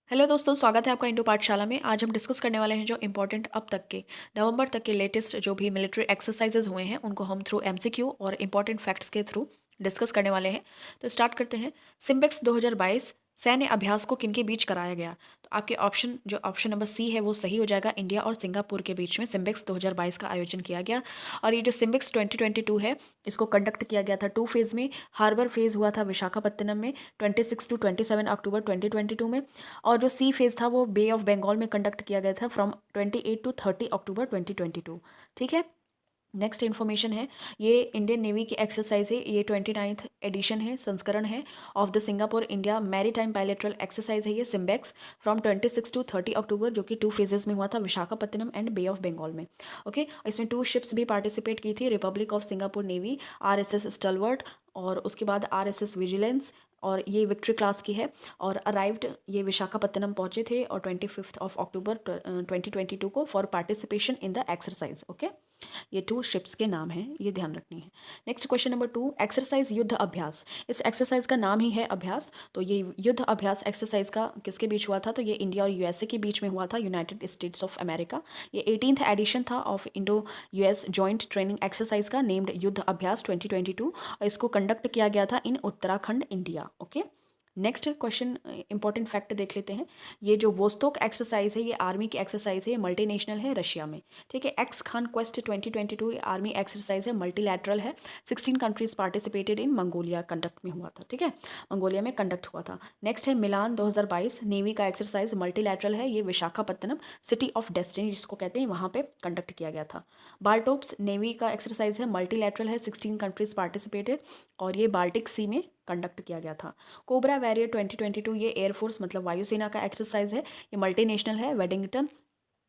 Hello दोस्तों, स्वागत है आपका इंडो पाठशाला में। आज हम डिस्कस करने वाले हैं जो इंपॉर्टेंट अब तक के नवंबर तक के लेटेस्ट जो भी मिलिट्री एक्सरसाइजेज हुए हैं उनको हम थ्रू एमसीक्यू और इंपॉर्टेंट फैक्ट्स के थ्रू डिस्कस करने वाले हैं। तो स्टार्ट करते हैं। सिम्बेक्स 2022 सैन्य अभ्यास को किनके बीच कराया गया? तो आपके ऑप्शन जो ऑप्शन नंबर सी है वो सही हो जाएगा। इंडिया और सिंगापुर के बीच में सिम्बेक्स 2022 का आयोजन किया गया। और ये जो सिम्बेक्स 2022 है इसको कंडक्ट किया गया था 2 फेज़ में। हार्बर फेज़ हुआ था विशाखापत्तनम में 26 टू 27 अक्टूबर 2022 में। और जो सी फेज़ था वो बे ऑफ बंगाल में कंडक्ट किया गया था फ्रॉम 28 टू 30 अक्टूबर 2022। ठीक है। नेक्स्ट इन्फॉर्मेशन है, ये इंडियन नेवी की एक्सरसाइज है। ये 29th एडिशन है, संस्करण है of the Singapore India maritime bilateral exercise है ये सिम्बेक्स फ्रॉम 26 टू 30 अक्टूबर, जो कि 2 फेजेस में हुआ था Visakhapatnam and bay of Bengal में। ओके, इसमें 2 शिप्स भी पार्टिसिपेट की थी, republic of Singapore navy RSS stalwart और उसके बाद RSS विजिलेंस, और ये विक्ट्री क्लास की है। और अराइव्ड ये विशाखापत्तनम पहुंचे थे और 25 अक्टूबर 2022 को for participation in the exercise. Okay, ये 2 शिप्स के नाम हैं, ये ध्यान रखनी है। नेक्स्ट क्वेश्चन नंबर 2, एक्सरसाइज युद्ध अभ्यास। इस एक्सरसाइज का नाम ही है अभ्यास। तो ये युद्ध अभ्यास एक्सरसाइज का किसके बीच हुआ था? तो ये इंडिया और USA के बीच में हुआ था, यूनाइटेड स्टेट्स ऑफ अमेरिका। ये 18th एडिशन था of Indo US joint training exercise का, नेम्ड युद्ध अभ्यास 2022, और इसको कंडक्ट किया गया था in Uttarakhand, India. Okay, next question important fact देख लेते हैं। ये जो वोस्तोक एक्सरसाइज है ये आर्मी की एक्सरसाइज है, मल्टीनेशनल है, रशिया में। ठीक है। X Khan quest 2022 army exercise है, मल्टीलैटरल है। 16 countries participated in Mongolia, conduct में हुआ था। ठीक है, मंगोलिया में कंडक्ट हुआ था। नेक्स्ट है मिलान 2022 नेवी का एक्सरसाइज, मल्टीलैटरल है। ये विशाखापत्तनम सिटी ऑफ डेस्टिनी जिसको कहते हैं वहाँ पे कंडक्ट किया गया था। बाल्टोप्स नेवी का एक्सरसाइज है, मल्टीलैटरल है, 16 कंट्रीज पार्टिसिपेटेड, और ये बाल्टिक सी में कंडक्ट किया गया था। कोबरा वैरियर 2022 ये एयरफोर्स मतलब वायुसेना का एक्सरसाइज है, ये मल्टीनेशनल है, वेडिंगटन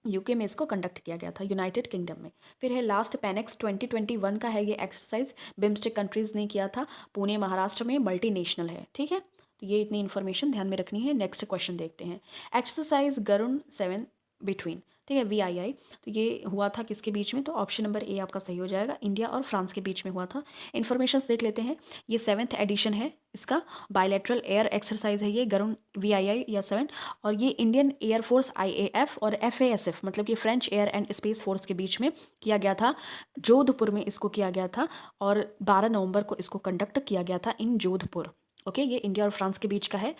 यूके में इसको कंडक्ट किया गया था, यूनाइटेड किंगडम में। फिर है लास्ट पेनेक्स 2021 का है ये एक्सरसाइज, बिम्स्टेक कंट्रीज ने किया था, पुणे महाराष्ट्र में, मल्टीनेशनल है। ठीक है, तो ये इतनी इन्फॉर्मेशन ध्यान में रखनी है। नेक्स्ट क्वेश्चन देखते हैं। एक्सरसाइज गरुण 7 बिटवीन, ठीक है, VII, तो ये हुआ था किसके बीच में? तो ऑप्शन नंबर ए आपका सही हो जाएगा, इंडिया और फ्रांस के बीच में हुआ था। इन्फॉर्मेशन देख लेते हैं। ये 7th एडिशन है इसका, बायलैटरल एयर एक्सरसाइज है ये गरुण VII या 7, और ये इंडियन एयरफोर्स IAF और FASF मतलब कि French air and space force के बीच में किया गया था। जोधपुर में इसको किया गया था और 12 नवंबर को इसको कंडक्ट किया गया था इन जोधपुर। ओके, ये इंडिया और फ्रांस के बीच का है।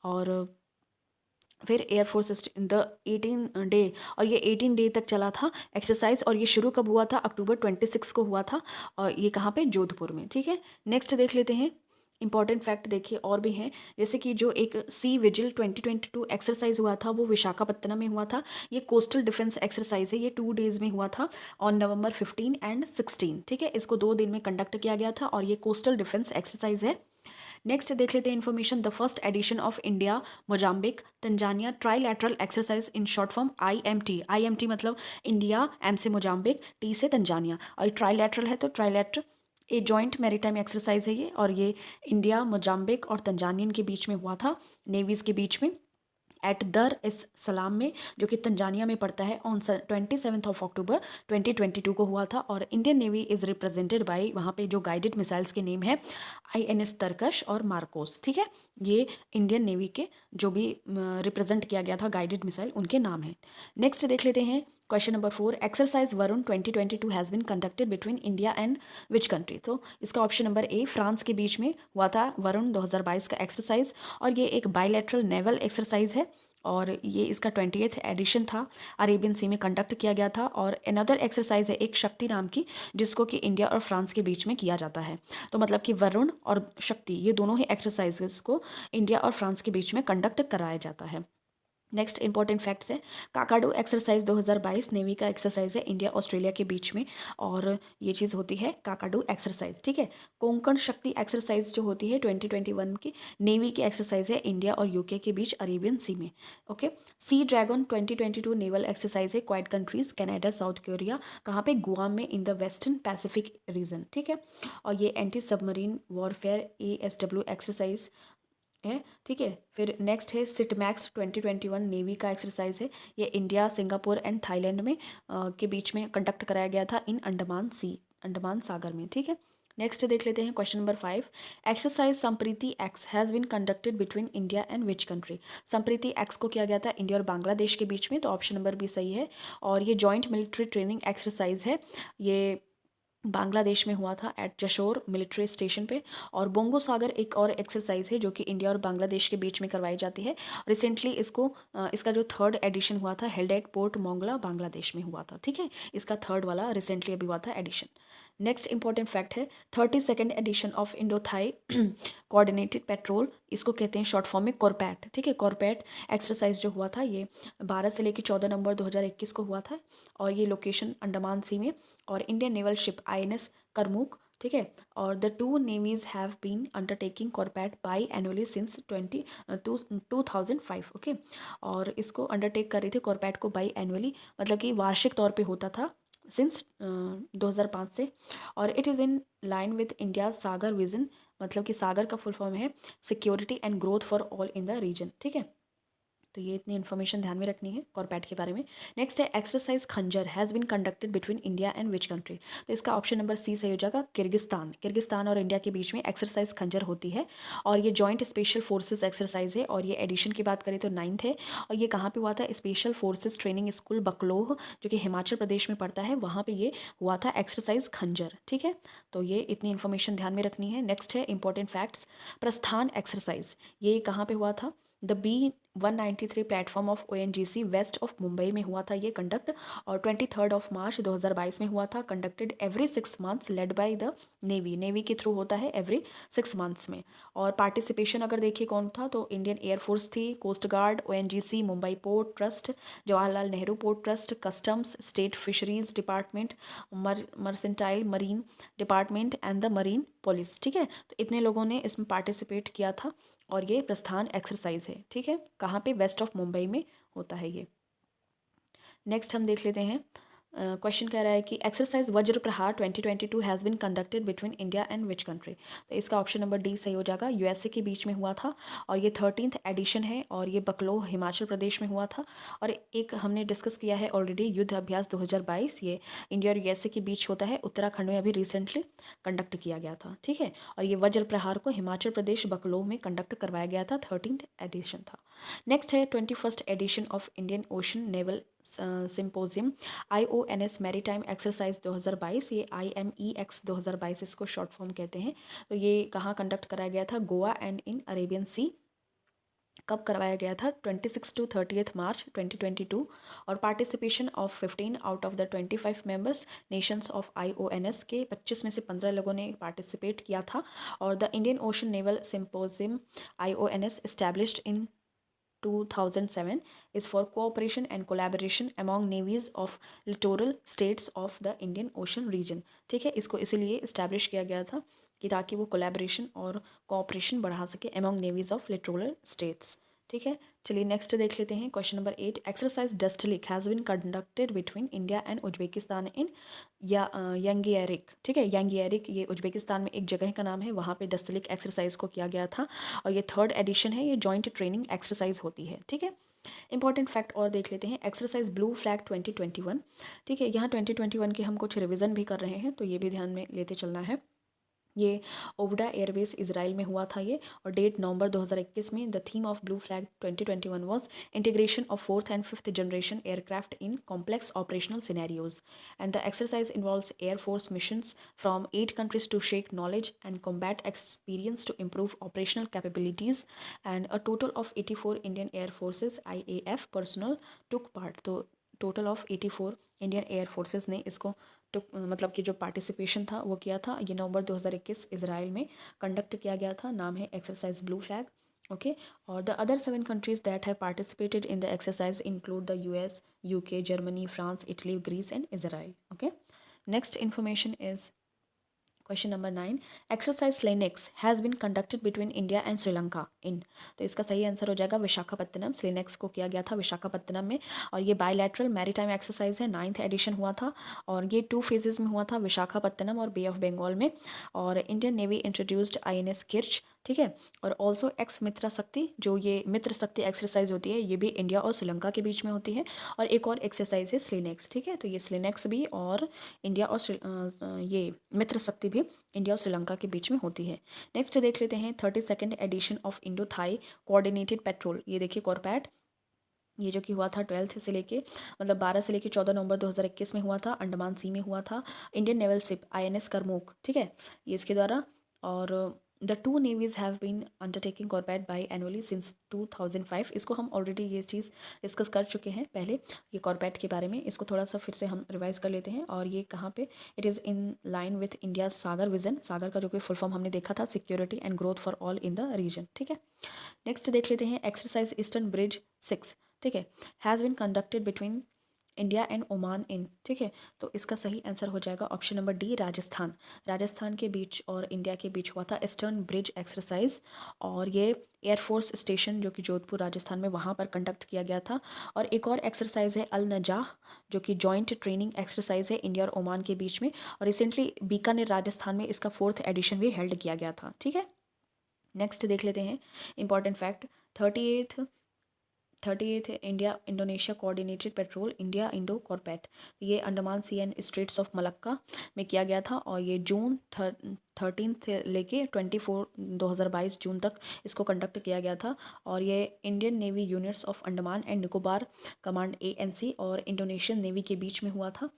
और फिर एयरफोर्स इन द 18 डे, और ये 18 डे तक चला था एक्सरसाइज, और ये शुरू कब हुआ था? अक्टूबर 26 को हुआ था, और ये कहाँ पे? जोधपुर में। ठीक है, नेक्स्ट देख लेते हैं। इंपॉर्टेंट फैक्ट देखिए और भी हैं, जैसे कि जो एक सी विजिल 2022 एक्सरसाइज हुआ था वो विशाखापत्तनम में हुआ था। ये कोस्टल डिफेंस एक्सरसाइज है, ये 2 डेज में हुआ था ऑन नवंबर 15 एंड 16। ठीक है, इसको 2 दिन में कंडक्ट किया गया था, और ये कोस्टल डिफेंस एक्सरसाइज है। नेक्स्ट देख लेते हैं information, the first edition of India Mozambique Tanzania trilateral exercise in short form IMT मतलब इंडिया, M से मोजाम्बिक, T से तंजानिया, और ट्राईलैटरल है तो trilateral a joint maritime exercise है ये, और ये इंडिया, मोजाम्बिक और तंजानियन के बीच में हुआ था, नेवीज़ के बीच में, एट दर इस सलाम में, जो कि तंजानिया में पड़ता है, ऑन 27 अक्टूबर 2022 को हुआ था। और Indian navy is represented by, वहाँ पे जो गाइडेड मिसाइल्स के नेम है INS तरकश और मार्कोस। ठीक है, ये इंडियन नेवी के जो भी रिप्रेजेंट किया गया था गाइडेड मिसाइल, उनके नाम हैं। नेक्स्ट देख लेते हैं question number 4, exercise Varun 2022 has been conducted between India and which country? तो इसका ऑप्शन नंबर ए, फ्रांस के बीच में हुआ था वरुण 2022 का एक्सरसाइज, और ये एक बायलैटरल नेवल एक्सरसाइज है, और ये इसका 20th एडिशन था, अरेबियन सी में कंडक्ट किया गया था। और अनदर एक्सरसाइज है एक शक्ति नाम की, जिसको कि इंडिया और फ्रांस के बीच में किया जाता है। तो मतलब कि वरुण और शक्ति ये दोनों ही एक्सरसाइजेस को इंडिया और फ्रांस के बीच में कंडक्ट कराया जाता है। नेक्स्ट इंपॉर्टेंट फैक्ट्स है, काकाडू एक्सरसाइज 2022 नेवी का एक्सरसाइज है इंडिया ऑस्ट्रेलिया के बीच में, और ये चीज़ होती है काकाडू एक्सरसाइज। ठीक है, कोंकण शक्ति एक्सरसाइज जो होती है 2021 की नेवी की एक्सरसाइज है इंडिया और UK के बीच, अरेबियन सी में। Okay, sea dragon 2022 naval exercise है quad countries, Canada, south Korea, कहाँ पे? गुआम में, in the western Pacific region. ठीक है, और ये anti submarine warfare ASW exercise है। ठीक है, फिर नेक्स्ट है सिटमैक्स 2021 नेवी का एक्सरसाइज है, ये इंडिया, सिंगापुर एंड थाईलैंड में के बीच में कंडक्ट कराया गया था इन अंडमान सागर में। ठीक है, नेक्स्ट देख लेते हैं question number 5। Exercise Sampriti X has been conducted between India and which country. Sampriti X को किया गया था इंडिया और बांग्लादेश के बीच में, तो ऑप्शन नंबर बी सही है। और ये जॉइंट मिलिट्री ट्रेनिंग एक्सरसाइज है, ये बांग्लादेश में हुआ था एट जशोर मिलिट्री स्टेशन पे। और बोंगो सागर एक और एक्सरसाइज है जो कि इंडिया और बांग्लादेश के बीच में करवाई जाती है। रिसेंटली इसका जो थर्ड एडिशन हुआ था held at port Mongla Bangladesh में हुआ था। ठीक है, इसका थर्ड वाला रिसेंटली अभी हुआ था एडिशन। नेक्स्ट इंपॉर्टेंट फैक्ट है 32nd edition of Indo Thai coordinated patrol, इसको कहते हैं शॉर्ट फॉर्म में कॉर्पैट। ठीक है, कॉर्पैट एक्सरसाइज जो हुआ था ये 12 से लेकर 14 नवंबर 2021 को हुआ था, और ये लोकेशन अंडमान सी में, और Indian naval ship INS Karmuk. ठीक है, और the two navies have been undertaking CORPAT biannually since 2005। Okay, और इसको अंडरटेक कर रही थी कॉर्पैट को बाई एनुअली, मतलब कि वार्षिक तौर पे होता था सिंस 2005 से। और it is in line with India Sagar vision, मतलब कि सागर का फुल फॉर्म है security and growth for all in the region. ठीक है, तो ये इतनी इन्फॉर्मेशन ध्यान में रखनी है कॉर्पैट के बारे में। नेक्स्ट है exercise Khanjar has been conducted between India and which country. तो इसका ऑप्शन नंबर सी सही हो जाएगा, किर्गिस्तान। किर्गिस्तान और इंडिया के बीच में एक्सरसाइज खंजर होती है, और ये जॉइंट स्पेशल फोर्सेज एक्सरसाइज है, और ये एडिशन की बात करें तो 9th है। और ये कहाँ पे हुआ था, special forces training school Bakloh जो कि हिमाचल प्रदेश में पड़ता है, वहाँ पर ये हुआ था एक्सरसाइज खंजर। ठीक है, तो ये इतनी इन्फॉर्मेशन ध्यान में रखनी है। नेक्स्ट है इंपॉर्टेंट फैक्ट्स, प्रस्थान एक्सरसाइज, ये कहाँ पे हुआ था, the B193 platform of ONGC west of Mumbai में हुआ था ये कंडक्ट, और 23 मार्च 2022 में हुआ था। Conducted every 6 months, led by the navy के थ्रू होता है एवरी 6 मंथ्स में। और पार्टिसिपेशन अगर देखिए कौन था, तो इंडियन एयरफोर्स थी, coast guard, ONGC, Mumbai port trust, Jawaharlal Nehru port trust, customs, state fisheries department, mercantile marine department and the marine police. ठीक है, तो इतने लोगों ने इसमें पार्टिसिपेट किया था, और ये प्रस्थान एक्सरसाइज है। ठीक है, कहाँ पे, वेस्ट ऑफ मुंबई में होता है ये। नेक्स्ट हम देख लेते हैं, क्वेश्चन कह रहा है कि exercise Vajra Prahar 2022 has been conducted between India and which country. तो इसका ऑप्शन नंबर डी सही हो जाएगा, USA के बीच में हुआ था, और ये 13th एडिशन है, और ये बकलोह हिमाचल प्रदेश में हुआ था। और एक हमने डिस्कस किया है ऑलरेडी, युद्ध अभ्यास 2022, ये इंडिया और USA के बीच होता है, उत्तराखंड में अभी रिसेंटली कंडक्ट किया गया था। ठीक है, और ये वज्र प्रहार को हिमाचल प्रदेश बकलोह में कंडक्ट करवाया गया था, 13th एडिशन था। नेक्स्ट है 21st edition of Indian Ocean naval symposium IONS maritime exercise 2022, ये IMEX 2022 इसको शॉर्ट फॉर्म कहते हैं। तो ये कहाँ कंडक्ट कराया गया था, गोवा एंड इन अरेबियन सी। कब करवाया गया था, 26 to 30 मार्च 2022। और participation of 15 out of the 25 members Nations of IONS के 25 में से 15 लोगों ने पार्टिसिपेट किया था। और the Indian Ocean naval symposium IONS established in 2007 is for cooperation and collaboration among navies of littoral states of the Indian Ocean region। ठीक है, इसको इसीलिए इस्टेब्लिश किया गया था कि ताकि वो कोलैबोरेशन और कोऑपरेशन बढ़ा सके among navies of littoral states। ठीक है, चलिए नेक्स्ट देख लेते हैं question number 8। Exercise Dustlik has been conducted between India and Uzbekistan in Yangiarik. ठीक है, यंगियरिक ये उज्बेकिस्तान में एक जगह का नाम है, वहाँ पे डस्टलिक एक्सरसाइज को किया गया था, और ये 3rd एडिशन है, ये जॉइंट ट्रेनिंग एक्सरसाइज होती है। ठीक है, इंपॉर्टेंट फैक्ट और देख लेते हैं, एक्सरसाइज ब्लू फ्लैग 2021। ठीक है, यहाँ 2021 के हम कुछ रिविज़न भी कर रहे हैं, तो ये भी ध्यान में लेते चलना है। ये ओवडा एयरवेज इजराइल में हुआ था ये, और डेट नवंबर 2021 में। The theme of blue flag 2021 was integration of 4th and 5th generation aircraft in complex operational scenarios, and the exercise involves air force missions from 8 countries to shake knowledge and combat experience to improve operational capabilities, and a total of 84 Indian Air Forces IAF personnel took part। तो total of 84 Indian air forces ने इसको मतलब कि जो participation था वो किया था। ये नवंबर 2021 इजराइल में कंडक्ट किया गया था, नाम है एक्सरसाइज ब्लू फ्लैग। ओके, और the other 7 countries that have participated in the exercise include the US, UK, Germany, France, Italy, Greece and Israel. Okay, next information is question number 9। Exercise SLINEX has been conducted between India and Sri Lanka in. तो इसका सही answer हो जाएगा विशाखापत्तनम। स्लेनेक्स को किया गया था विशाखापत्तनम में, और ये बायलैटरल मैरीटाइम एक्सरसाइज है, 9th एडिशन हुआ था, और ये 2 phases में हुआ था, विशाखापत्तनम और बे ऑफ बंगाल में। और Indian navy introduced INS Kirch. ठीक है, और ऑल्सो एक्स मित्र शक्ति, जो ये मित्र शक्ति एक्सरसाइज होती है, ये भी इंडिया और श्रीलंका के बीच में होती है। और एक और एक्सरसाइज है स्लेनेक्स। ठीक है, तो ये स्लेनेक्स भी और इंडिया और ये मित्र शक्ति भी भी इंडिया और श्रीलंका के बीच में होती है। नेक्स्ट देख लेते हैं 32nd edition of Indo Thai coordinated patrol. ये देखिए कॉर्पैट, ये जो कि हुआ था 12 से लेके मतलब 12 से लेके 14 नवंबर 2021 में हुआ था, अंडमान सी में हुआ था। Indian naval ship INS Karmuk, ठीक है, ये इसके द्वारा। और the two navies have been undertaking CORPAT biannually since 2005। इसको हम ऑलरेडी ये चीज़ डिस्कस कर चुके हैं पहले, ये कॉर्पैट के बारे में। इसको थोड़ा सा फिर से हम रिवाइज कर लेते हैं। और ये कहाँ पे, it is in line with India Sagar vision. Sagar का जो कि फुल फॉर्म हमने देखा था, security and growth for all in the region, ठीक है। नेक्स्ट देख लेते हैं एक्सरसाइज ईस्टर्न ब्रिज 6, ठीक है, has been conducted between India and Oman in, ठीक है। तो इसका सही आंसर हो जाएगा option number D, Rajasthan. Rajasthan के बीच और इंडिया के बीच हुआ था ईस्टर्न ब्रिज एक्सरसाइज, और ये एयरफोर्स स्टेशन जो कि जोधपुर राजस्थान में, वहाँ पर कंडक्ट किया गया था। और एक और एक्सरसाइज है अल नजाह, जो कि जॉइंट ट्रेनिंग एक्सरसाइज है इंडिया और ओमान के बीच में, और रिसेंटली बीकानेर राजस्थान में इसका 4th एडिशन भी हेल्ड किया गया था, ठीक है। नेक्स्ट देख लेते हैं important fact, 38th India Indonesia coordinated patrol India Indo CORPAT, ये Andaman Sea and Straits of Malacca में किया गया था। और ये जून 13 से लेके 2022 जून तक इसको कंडक्ट किया गया था। और ये Indian Navy units of Andaman and Nicobar Command ANC और इंडोनेशियन नेवी के बीच में हुआ था।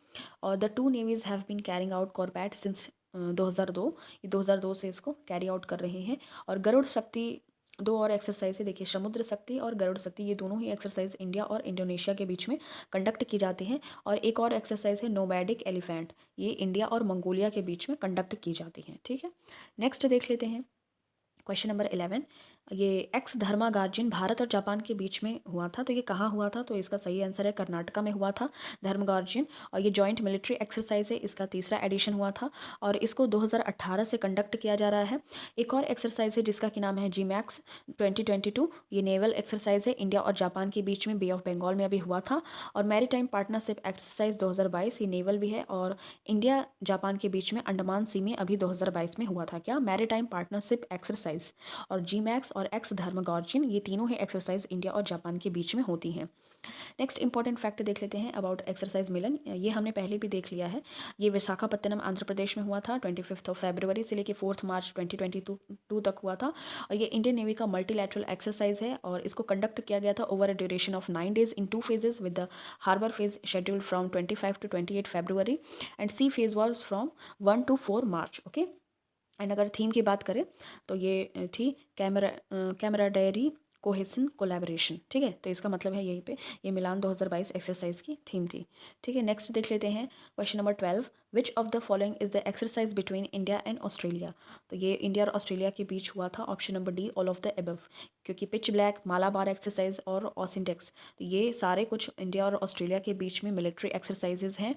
और the two navies have been carrying out CORPAT since 2002, ये 2002 से इसको कैरी आउट कर रहे हैं। और गरुड़ शक्ति, दो और एक्सरसाइज है देखिए, समुद्र शक्ति और गरुड़ शक्ति, ये दोनों ही एक्सरसाइज इंडिया और इंडोनेशिया के बीच में कंडक्ट की जाती हैं। और एक और एक्सरसाइज है नोमैडिक एलिफेंट, ये इंडिया और मंगोलिया के बीच में कंडक्ट की जाती हैं, ठीक है। नेक्स्ट देख लेते हैं क्वेश्चन नंबर 11, ये एक्स धर्मागार्जुन भारत और जापान के बीच में हुआ था, तो ये कहाँ हुआ था, तो इसका सही आंसर है कर्नाटका में हुआ था धर्मगार्जुन। और ये जॉइंट मिलिट्री एक्सरसाइज है, इसका 3रा एडिशन हुआ था और इसको 2018 से कंडक्ट किया जा रहा है। एक और एक्सरसाइज है जिसका कि नाम है GMAX 2022, ये नेवल एक्सरसाइज है इंडिया और जापान के बीच में, बे ऑफ बंगाल में अभी हुआ था। और मैरीटाइम पार्टनरशिप एक्सरसाइज 2022, ये नेवल भी है और इंडिया जापान के बीच में अंडमान सी में अभी 2022 में हुआ था। क्या, मैरीटाइम पार्टनरशिप एक्सरसाइज। और GMAX और एक्स धर्मगार्जुन, ये तीनों ही एक्सरसाइज इंडिया और जापान के बीच में होती हैं। नेक्स्ट इंपॉर्टेंट फैक्ट देख लेते हैं अबाउट एक्सरसाइज मिलन, ये हमने पहले भी देख लिया है। ये विशाखापत्तनम आंध्र प्रदेश में हुआ था 25 फरवरी से लेकर 4 मार्च 2022 तक हुआ था। और ये इंडियन नेवी का मल्टीलैटरल एक्सरसाइज है और इसको कंडक्ट किया गया था over a duration of 9 days in 2 phases with the harbour phase scheduled from 25 to 28 February and sea phase was from 1 to 4 March, okay. And अगर थीम की बात करें तो ये थी कैमराडेरी कोहेसन कोलैबोरेशन, ठीक है। तो इसका मतलब है यहीं पे ये मिलान 2022 एक्सरसाइज की थीम थी, ठीक है। नेक्स्ट देख लेते हैं question number 12, which of the following is the exercise between India and Australia. तो ये इंडिया और ऑस्ट्रेलिया के बीच हुआ था, option number D, all of the above, क्योंकि पिच ब्लैक, मालाबार एक्सरसाइज और ऑसिंटेक्स, तो ये सारे कुछ इंडिया और ऑस्ट्रेलिया के बीच में मिलिट्री एक्सरसाइजेज हैं।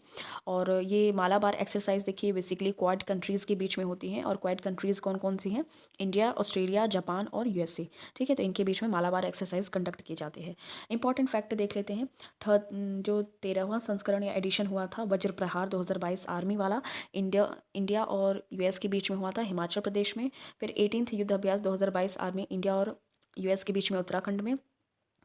और ये मालाबार एक्सरसाइज देखिए बेसिकली क्वाड कंट्रीज़ के बीच में होती हैं, और क्वाड कंट्रीज़ कौन कौन सी हैं, इंडिया, ऑस्ट्रेलिया, जापान और USA, ठीक है। तो इनके बीच में मालाबार एक्सरसाइज कंडक्ट की जाती है। इंपॉर्टेंट फैक्ट देख लेते हैं, जो 13वां संस्करण या एडिशन हुआ था वज्र प्रहार 2022 आर्मी वाला, इंडिया और US के बीच में हुआ था हिमाचल प्रदेश में। फिर 18th युद्ध अभ्यास 2022 आर्मी इंडिया और US के बीच में उत्तराखंड में।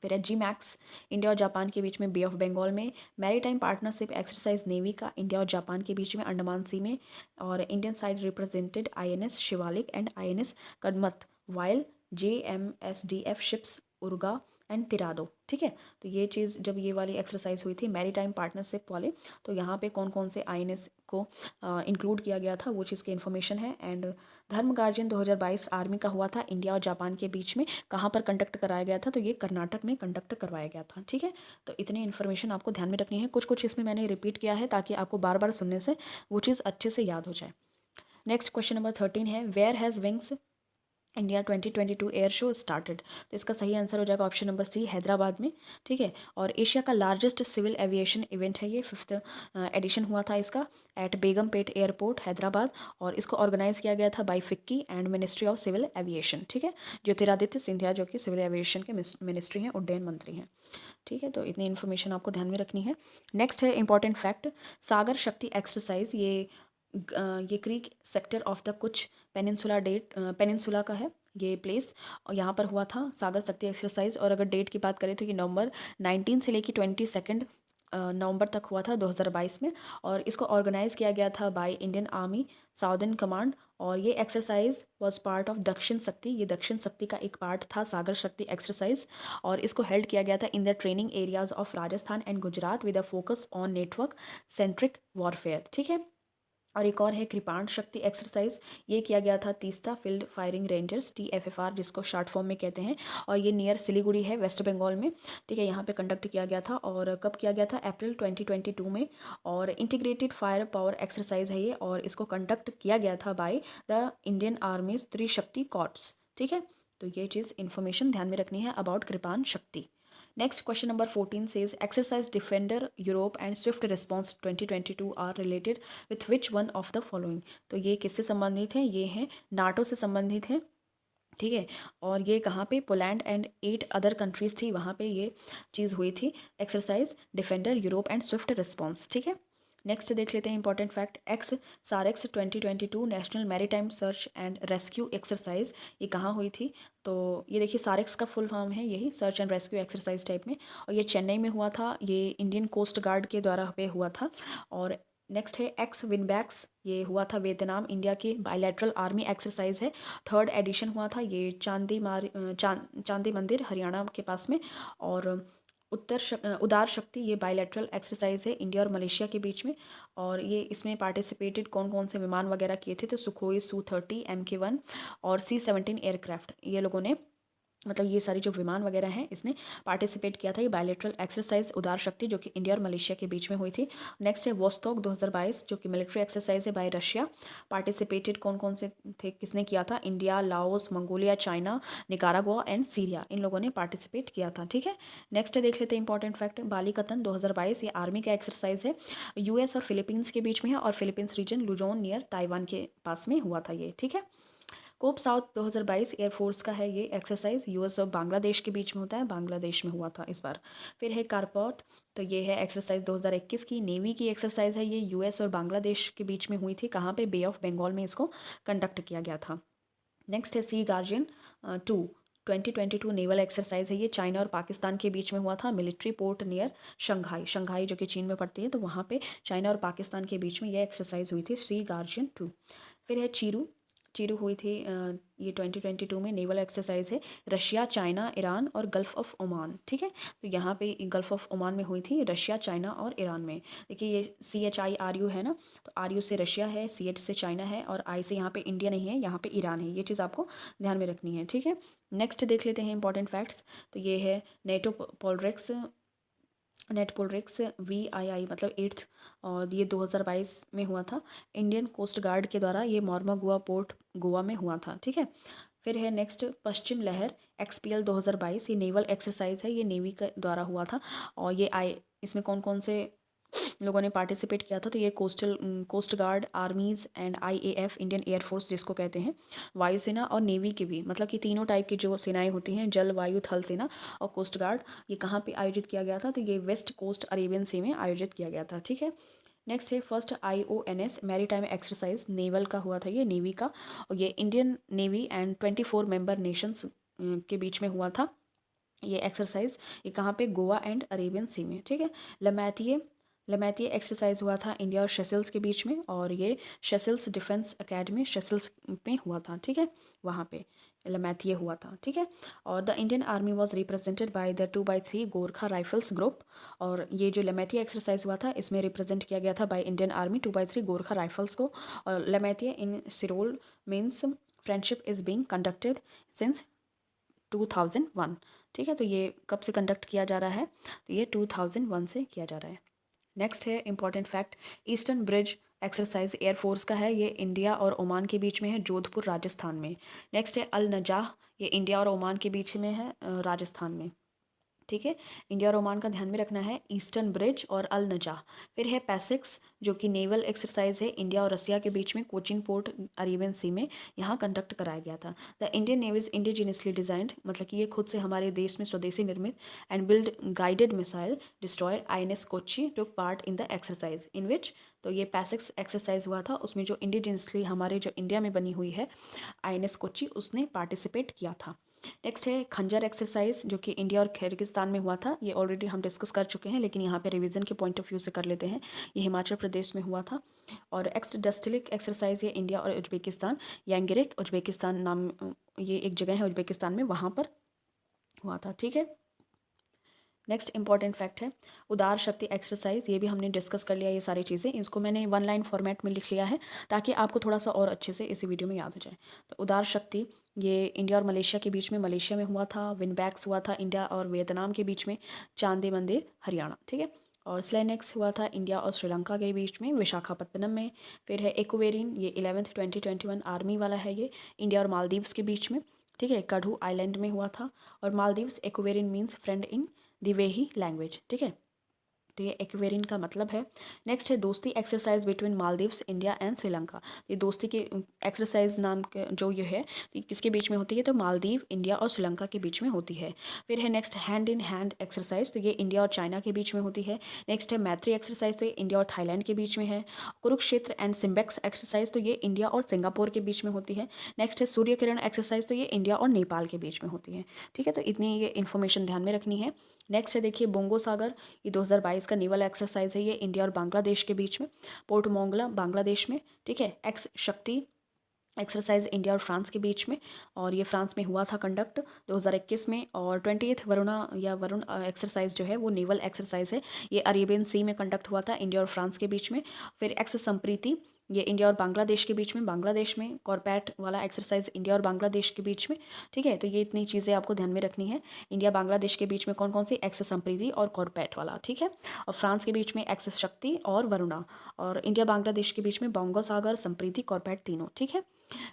फिर है GMAX इंडिया और जापान के बीच में बे ऑफ बंगाल में। मैरीटाइम पार्टनरशिप एक्सरसाइज नेवी का इंडिया और जापान के बीच में अंडमान सी में। और Indian side represented INS Shivalik and INS Kadmatt while JMSDF ships Uraga and Hirado, ठीक है। तो ये चीज़ जब ये वाली एक्सरसाइज हुई थी मैरीटाइम पार्टनरशिप वाले, तो यहाँ पे कौन कौन से INS को इंक्लूड किया गया था वो चीज़ की इन्फॉर्मेशन है। एंड धर्मगार्जन 2022 आर्मी का हुआ था इंडिया और जापान के बीच में, कहाँ पर कंडक्ट कराया गया था, तो ये कर्नाटक में कंडक्ट करवाया गया था, ठीक है। तो इतनी इन्फॉर्मेशन आपको ध्यान में रखनी है, कुछ कुछ इसमें मैंने रिपीट किया है ताकि आपको बार बार सुनने से वो चीज़ अच्छे से याद हो जाए। नेक्स्ट क्वेश्चन नंबर 13 है, where has wings India 2022 air show started. तो इसका सही आंसर हो जाएगा ऑप्शन नंबर सी, हैदराबाद में, ठीक है। और एशिया का लार्जेस्ट सिविल एविएशन इवेंट है ये, 5th एडिशन हुआ था इसका एट बेगमपेट एयरपोर्ट हैदराबाद। और इसको ऑर्गेनाइज किया गया था by FICCI and ministry of civil aviation, ठीक है। ज्योतिरादित्य सिंधिया जो कि सिविल एविएशन के मिनिस्ट्री हैं, उड्डयन मंत्री हैं, ठीक है। तो इतनी इन्फॉर्मेशन आपको ध्यान में रखनी है। नेक्स्ट है इंपॉर्टेंट फैक्ट, सागर शक्ति एक्सरसाइज, ये क्रीक सेक्टर ऑफ द कुछ पेनिनसुला का है ये प्लेस, और यहाँ पर हुआ था सागर शक्ति एक्सरसाइज। और अगर डेट की बात करें तो ये नवंबर 19 से लेकर 22 नवंबर तक हुआ था 2022 में, और इसको ऑर्गेनाइज किया गया था by Indian army southern command. और ये एक्सरसाइज वाज पार्ट ऑफ दक्षिण शक्ति, ये दक्षिण शक्ति का एक पार्ट था, सागर शक्ति एक्सरसाइज। और इसको हेल्ड किया गया था in the training areas of Rajasthan and Gujarat with a focus on network centric warfare. ठीक है। और एक और है कृपाण शक्ति एक्सरसाइज, ये किया गया था Teesta field firing rangers TFFR, जिसको शॉर्ट फॉर्म में कहते हैं, और ये नियर सिलीगुड़ी है, वेस्ट बंगाल में। ठीक है, यहाँ पे कंडक्ट किया गया था, और कब किया गया था? अप्रैल 2022 में। और इंटीग्रेटेड फायर पावर एक्सरसाइज है ये, और इसको कंडक्ट किया गया था by the Indian army's Trishakti corps. ठीक है, तो ये चीज़ इन्फॉर्मेशन ध्यान में रखनी है about Kripan Shakti. Next question number 14 says exercise defender Europe and Swift response 2022 are related with which one of the following. तो ये किससे संबंधित है? ये हैं नाटो से संबंधित है। ठीक है, और ये कहाँ पे? पोलैंड एंड 8 अदर कंट्रीज थी, वहाँ पे ये चीज़ हुई थी, exercise defender Europe and Swift Response. ठीक है, नेक्स्ट देख लेते हैं important fact. SAREX 2022 national maritime search and rescue exercise, ये कहाँ हुई थी? तो ये देखिए, सारेक्स का फुल फॉर्म है यही, search and rescue exercise type में, और ये चेन्नई में हुआ था, ये इंडियन कोस्ट गार्ड के द्वारा पे हुआ था। और नेक्स्ट है एक्स विनबैक्स, ये हुआ था वियतनाम इंडिया की बायलैटरल आर्मी एक्सरसाइज है, 3rd एडिशन हुआ था, ये चांदी मंदिर हरियाणा के पास में। और उदार शक्ति, ये बायलैटरल एक्सरसाइज है इंडिया और मलेशिया के बीच में। और ये इसमें पार्टिसिपेटेड कौन कौन से विमान वगैरह किए थे? तो सुखोई Su-30 MK-1 और C-17 एयरक्राफ्ट, ये लोगों ने, मतलब ये सारी जो विमान वगैरह हैं, इसने पार्टिसिपेट किया था ये बायलैटरल एक्सरसाइज उदार शक्ति, जो कि इंडिया और मलेशिया के बीच में हुई थी। नेक्स्ट है वोस्तोक 2022, जो कि मिलिट्री एक्सरसाइज है बाय रशिया। पार्टिसिपेटेड कौन कौन से थे, किसने किया था? India, Laos, Mongolia, China, Nicaragua and Syria, इन लोगों ने पार्टिसिपेट किया था। ठीक है, नेक्स्ट देख लेते हैं इंपॉर्टेंट फैक्ट। बालीकतन 2022, ये आर्मी का एक्सरसाइज है, US और फिलीपींस के बीच में है, और Philippines region Luzon near Taiwan के पास में हुआ था ये। ठीक है, कोप साउथ 2022 एयरफोर्स का है ये एक्सरसाइज, US और बांग्लादेश के बीच में होता है, बांग्लादेश में हुआ था इस बार। फिर है कारपोट, तो ये है एक्सरसाइज 2021 की, नेवी की एक्सरसाइज है ये, US और बांग्लादेश के बीच में हुई थी, कहाँ पे? बे ऑफ बंगाल में इसको कंडक्ट किया गया था। नेक्स्ट है सी गार्जियन 2 2022 नेवल एक्सरसाइज है ये, चाइना और पाकिस्तान के बीच में हुआ था, military port near Shanghai, Shanghai जो कि चीन में पड़ती है, तो वहाँ पे चाइना और पाकिस्तान के बीच में यह एक्सरसाइज हुई थी, सी गार्जियन 2। फिर है चीरू, चीरू हुई थी ये 2022 में, नेवल एक्सरसाइज है, रशिया, चाइना, ईरान और गल्फ ऑफ ओमान। ठीक है, तो यहाँ पे गल्फ ऑफ ओमान में हुई थी, रशिया, चाइना और ईरान में। देखिए ये CHIRU है ना, तो RU से रशिया है, CH से चाइना है, और I से यहाँ पे इंडिया नहीं है, यहाँ पे ईरान है, ये चीज़ आपको ध्यान में रखनी है। ठीक है, नेक्स्ट देख लेते हैं इंपॉर्टेंट फैक्ट्स। तो ये है नेटपोलरिक्स VII, मतलब 8th, और ये 2022 में हुआ था, इंडियन कोस्ट गार्ड के द्वारा, ये मोर्मुगाओ पोर्ट गोवा में हुआ था। ठीक है, फिर है नेक्स्ट पश्चिम लहर XPL 2022, ये नेवल एक्सरसाइज है, ये नेवी के द्वारा हुआ था, और ये इसमें कौन कौन से लोगों ने पार्टिसिपेट किया था? तो ये coast guard, armies and IAF, Indian air force जिसको कहते हैं, वायुसेना और नेवी के भी, मतलब कि तीनों टाइप की जो सेनाएं होती हैं, जल, वायु, थल सेना और कोस्ट गार्ड, ये कहाँ पे आयोजित किया गया था? तो ये वेस्ट कोस्ट अरेबियन सी में आयोजित किया गया था। ठीक है, नेक्स्ट है first IONS maritime exercise, naval का हुआ था ये, नेवी का, और ये Indian navy and 24 member Nations के बीच में हुआ था ये एक्सरसाइज, ये कहाँ पे? गोवा एंड अरेबियन सी में। ठीक है, लमैतिए एक्सरसाइज हुआ था इंडिया और सेशल्स के बीच में, और ये सेशल्स डिफेंस एकेडमी सेशल्स में हुआ था। ठीक है, वहाँ पे लमैतिए हुआ था। ठीक है, और the Indian army was represented by the 2x3 Gorkha rifles group, और ये जो लमैतिए एक्सरसाइज हुआ था, इसमें रिप्रेजेंट किया गया था by Indian army 2x3 Gorkha rifles को। और Lamitiye in Creole means friendship is being conducted since 2001। ठीक है, तो ये कब से कंडक्ट किया जा रहा है? तो ये 2001 से किया जा रहा है। नेक्स्ट है important fact, eastern bridge exercise air force का है, ये इंडिया और ओमान के बीच में है, जोधपुर राजस्थान में। नेक्स्ट है अल नजाह, ये इंडिया और ओमान के बीच में है, राजस्थान में। ठीक है, इंडिया और ओमान का ध्यान में रखना है, ईस्टर्न ब्रिज और अल नजाह। फिर है पैसिक्स, जो कि नेवल एक्सरसाइज है, इंडिया और रसिया के बीच में, कोचिन पोर्ट अरेबियन सी में यहाँ कंडक्ट कराया गया था। The Indian navy is indigenously designed, मतलब कि ये खुद से हमारे देश में स्वदेशी निर्मित, and build guided missile destroyer INS Kochi took part in the exercise in which, तो ये पैसिक्स एक्सरसाइज हुआ था, उसमें जो इंडिजिनियसली हमारे जो इंडिया में बनी हुई है INS कोच्चि, उसने पार्टिसिपेट किया था। नेक्स्ट है खंजर एक्सरसाइज, जो कि इंडिया और किर्गिस्तान में हुआ था। ये ऑलरेडी हम डिस्कस कर चुके हैं, लेकिन यहाँ पे रिवीजन के पॉइंट ऑफ व्यू से कर लेते हैं। ये हिमाचल प्रदेश में हुआ था। और एक्स डस्टिलिक एक्सरसाइज, ये इंडिया और उज्बेकिस्तान, यांगिरिक उज्बेकिस्तान नाम, ये एक जगह है उज्बेकिस्तान में, वहाँ पर हुआ था। ठीक है। नेक्स्ट इंपॉर्टेंट फैक्ट है उदार शक्ति एक्सरसाइज। ये भी हमने डिस्कस कर लिया ये सारी चीज़ें। इसको मैंने 1 लाइन फॉर्मेट में लिख लिया है ताकि आपको थोड़ा सा और अच्छे से इसी वीडियो में याद हो जाए। तो उदार शक्ति ये इंडिया और मलेशिया के बीच में, मलेशिया में हुआ था। विनबैक्स हुआ था इंडिया और वियतनाम के बीच में, चांदी मंदिर हरियाणा। ठीक है। और स्लेनेक्स हुआ था इंडिया और श्रीलंका के बीच में, विशाखापत्तनम में। फिर है एक्वेरिन, ये 11th 2021 आर्मी वाला है, ये इंडिया और मालदीव्स के बीच में। ठीक है। कढ़ू आइलैंड में हुआ था। और Maldives Ekuverin means friend in Dhivehi language. ठीक है। तो ये एक्वेरिन का मतलब है। नेक्स्ट है दोस्ती exercise between Maldives India and Sri Lanka. ये दोस्ती की एक्सरसाइज नाम के जो ये है, तो किसके बीच में होती है, तो मालदीव, इंडिया और श्रीलंका के बीच में होती है। फिर है next hand in hand exercise, तो ये इंडिया और चाइना के बीच में होती है। नेक्स्ट है मैत्री एक्सरसाइज, तो ये इंडिया और थाईलैंड के बीच में है। कुरुक्षेत्र एंड सिम्बेक्स एक्सरसाइज, तो ये इंडिया और सिंगापुर के बीच में होती है। नेक्स्ट है सूर्य किरण एक्सरसाइज, तो ये इंडिया और नेपाल के बीच में होती है। ठीक है। तो इतनी ये इन्फॉर्मेशन ध्यान में रखनी है। नेक्स्ट है देखिए बोंगो सागर, ये 2022 का नेवल एक्सरसाइज है, ये इंडिया और बांग्लादेश के बीच में, पोर्ट मोंगला बांग्लादेश में। ठीक है। एक्स शक्ति एक्सरसाइज इंडिया और फ्रांस के बीच में, और ये फ्रांस में हुआ था कंडक्ट 2021 में। और 20th वरुणा या वरुण एक्सरसाइज जो है वो नेवल एक्सरसाइज है, ये अरेबियन सी में कंडक्ट हुआ था इंडिया और फ्रांस के बीच में। फिर एक्स संप्रीति, ये इंडिया और बांग्लादेश के बीच में, बांग्लादेश में। कॉर्पैट वाला एक्सरसाइज इंडिया और बांग्लादेश के बीच में। ठीक है। तो ये इतनी चीज़ें आपको ध्यान में रखनी है। इंडिया बांग्लादेश के बीच में कौन कौन सी, एक्स संप्रीति और कॉर्पैट वाला। ठीक है। और फ्रांस के बीच में एक्स शक्ति और वरुणा। और इंडिया बांग्लादेश के बीच में बोंगो सागर, संप्रीति, कॉर्पैट, तीनों। ठीक है।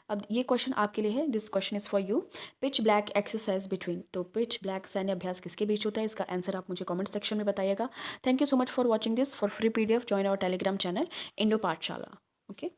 अब ये क्वेश्चन आपके लिए है, this question is for you. Pitch black exercise between, तो पिच ब्लैक सैन्य अभ्यास किसके बीच होता है, इसका आंसर आप मुझे कमेंट सेक्शन में बताइएगा। Thank you so much for watching this. For free PDF join our telegram channel Indo Pathshala. Okay.